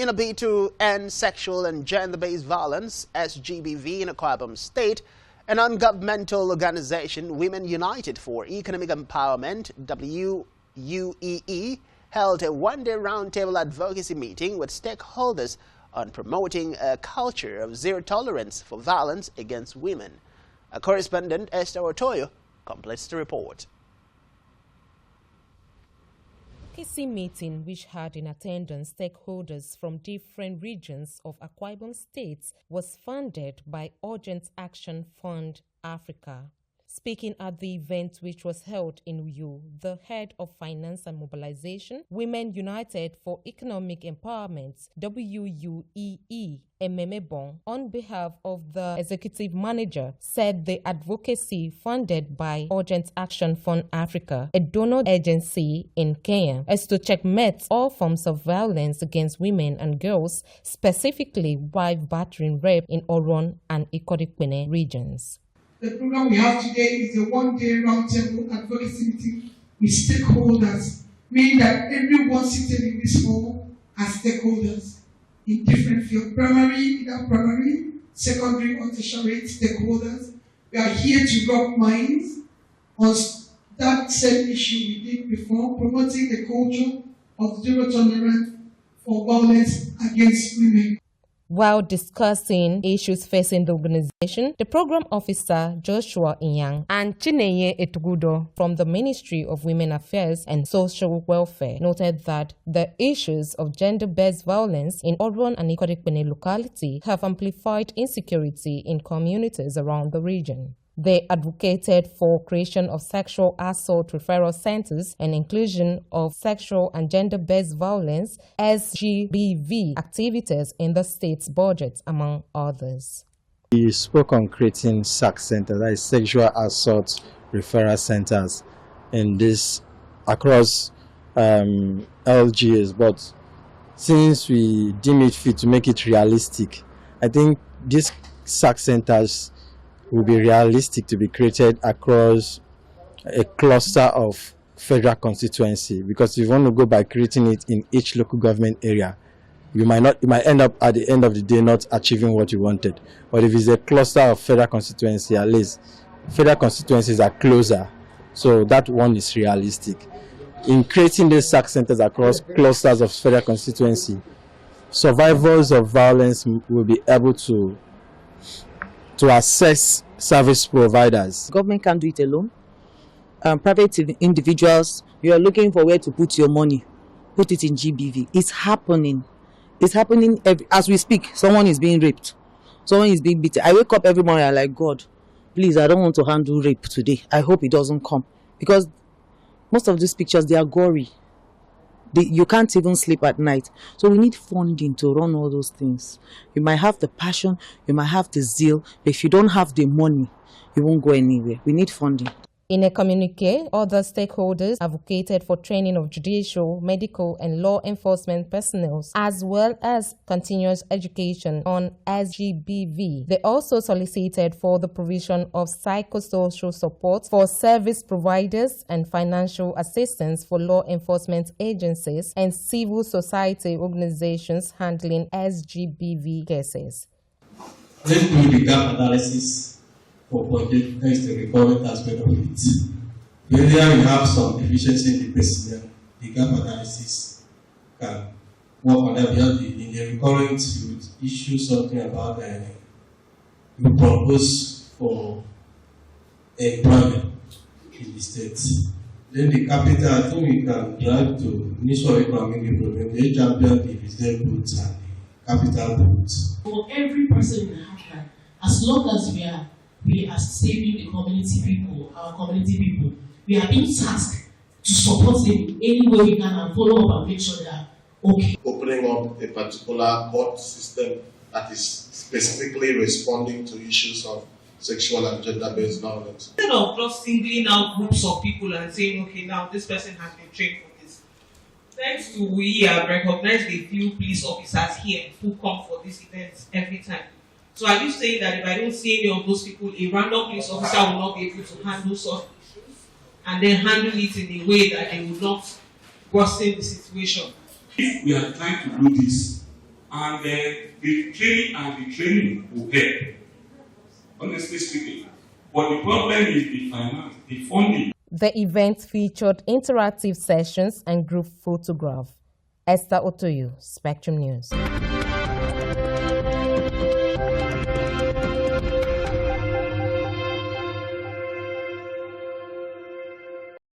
In a bid to end sexual and gender-based violence, SGBV in Akwa Ibom State, a non-governmental organization, Women United for Economic Empowerment, WUEE, held a one-day roundtable advocacy meeting with stakeholders on promoting a culture of zero tolerance for violence against women. Our correspondent Esther Otoyo completes the report. Advocacy meeting, which had in attendance stakeholders from different regions of Akwa Ibom State, was funded by Urgent Action Fund Africa. Speaking at the event, which was held in WUEE, the head of Finance and Mobilization, Women United for Economic Empowerment, WUEE, Ememebon, on behalf of the executive manager, said the advocacy funded by Urgent Action Fund Africa, a donor agency in Kenya, is to checkmate all forms of violence against women and girls, specifically wife battering rape in Oron and Ikot-Ekpene regions. The program we have today is a one-day round table advocacy meeting with stakeholders, meaning that everyone seated in this hall are stakeholders in different fields, primary, secondary, or tertiary stakeholders. We are here to rub minds on that same issue we did before, promoting the culture of zero tolerance for violence against women. While discussing issues facing the organization, the program officer Joshua Inyang and Chineye Etugudo from the Ministry of Women Affairs and Social Welfare noted that the issues of gender-based violence in Oron and Ikot-Ekpene locality have amplified insecurity in communities around the region. They advocated for creation of sexual assault referral centers and inclusion of sexual and gender-based violence SGBV activities in the state's budget, among others. We spoke on creating SAC centers, that is sexual assault referral centers, in this across LGAs. But since we deem it fit to make it realistic, I think these SAC centers will be realistic to be created across a cluster of federal constituency, because if you want to go by creating it in each local government area, you might end up at the end of the day not achieving what you wanted. But if it's a cluster of federal constituency, at least federal constituencies are closer, so that one is realistic. In creating these SAC centers across clusters of federal constituency, survivors of violence will be able to assess service providers. Government can't do it alone. Private individuals, you are looking for where to put your money. Put it in GBV. It's happening. It's happening as we speak. Someone is being raped. Someone is being beaten. I wake up every morning, I'm like, God, please, I don't want to handle rape today. I hope it doesn't come. Because most of these pictures, they are gory. You can't even sleep at night. So we need funding to run all those things. You might have the passion, you might have the zeal, but if you don't have the money, you won't go anywhere. We need funding. In a communique, other stakeholders advocated for training of judicial, medical, and law enforcement personnel, as well as continuous education on SGBV. They also solicited for the provision of psychosocial support for service providers and financial assistance for law enforcement agencies and civil society organizations handling SGBV cases. Let's do the gap analysis for project. That is the recurrent aspect of it. Whether we have some deficiency in the personnel, the gap analysis can work on that. In the recurrent, you would issue something about you propose for employment in the state. Then the capital, I think we can drive to initial economic development, the champion the visitor goods and the capital goods. For every person in the hotline, as long as we are saving the community people, our community people, we are being tasked to support them in any way we can and follow up and make sure they are okay. Opening up a particular court system that is specifically responding to issues of sexual and gender-based violence. Instead of just singling out groups of people and saying, okay, now this person has been trained for this. Thanks to we have recognized a few police officers here who come for these events every time. So are you saying that if I don't see any of those people, a random police officer will not be able to handle such issues and then handle it in a way that they will not worsen the situation? If we are trying to do this, and the training will help, honestly speaking. But the problem is the finance, the funding. The event featured interactive sessions and group photograph. Esther Otoyo, Spectrum News.